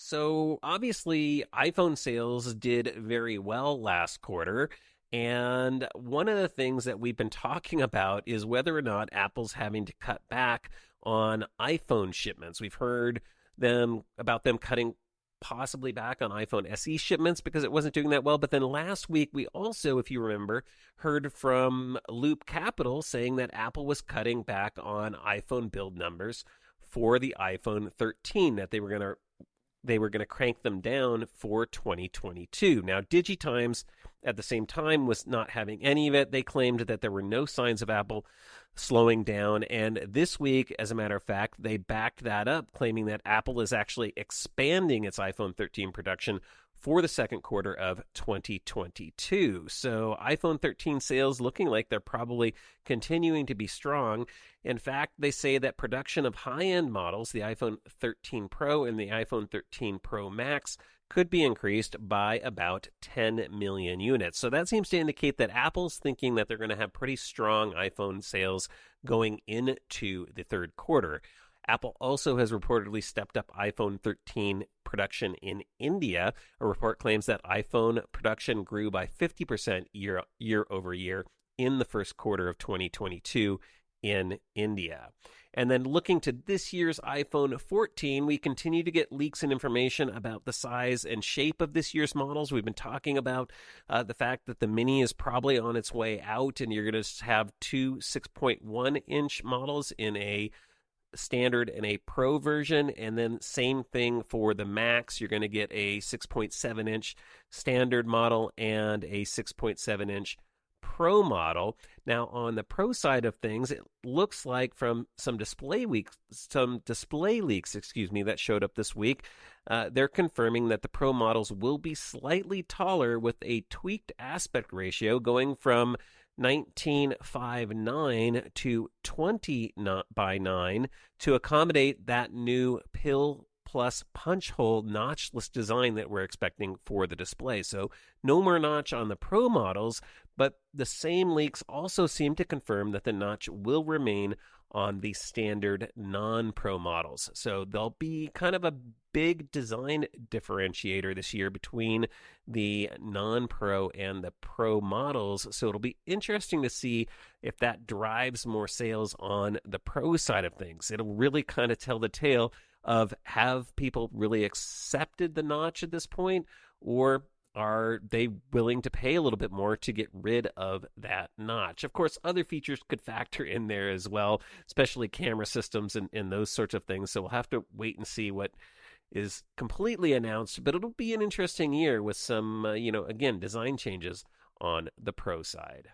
So obviously, iPhone sales did very well last quarter. And one of the things that we've been talking about is whether or not Apple's having to cut back on iPhone shipments. We've heard them cutting possibly back on iPhone SE shipments because it wasn't doing that well. But then last week, we also, if you remember, heard from Loop Capital saying that Apple was cutting back on iPhone build numbers for the iPhone 13, that they were going to crank them down for 2022. Now, DigiTimes at the same time was not having any of it. They claimed that there were no signs of Apple slowing down. And this week, as a matter of fact, they backed that up, claiming that Apple is actually expanding its iPhone 13 production for the second quarter of 2022. So iPhone 13 sales looking like they're probably continuing to be strong. In fact, they say that production of high-end models, the iPhone 13 Pro and the iPhone 13 Pro Max, could be increased by about 10 million units. So that seems to indicate that Apple's thinking that they're going to have pretty strong iPhone sales going into the third quarter. Apple also has reportedly stepped up iPhone 13 production in India. A report claims that iPhone production grew by 50% year over year in the first quarter of 2022 in India. And then looking to this year's iPhone 14, we continue to get leaks and information about the size and shape of this year's models. We've been talking about the fact that the Mini is probably on its way out, and you're going to have two 6.1-inch models in a standard and a Pro version, and then same thing for the Max. You're going to get a 6.7-inch standard model and a 6.7-inch Pro model. Now, on the Pro side of things, it looks like from some display leaks, that showed up this week, they're confirming that the Pro models will be slightly taller with a tweaked aspect ratio going from 19:9 to 20:9 to accommodate that new pill plus punch hole notchless design that we're expecting for the display. So no more notch on the Pro models, but the same leaks also seem to confirm that the notch will remain on the standard non-Pro models. So there'll be kind of a big design differentiator this year between the non-Pro and the Pro models. So it'll be interesting to see if that drives more sales on the Pro side of things. It'll really kind of tell the tale of, have people really accepted the notch at this point, or are they willing to pay a little bit more to get rid of that notch? Of course, other features could factor in there as well, especially camera systems and those sorts of things. So we'll have to wait and see what is completely announced, but it'll be an interesting year with some, again, design changes on the Pro side.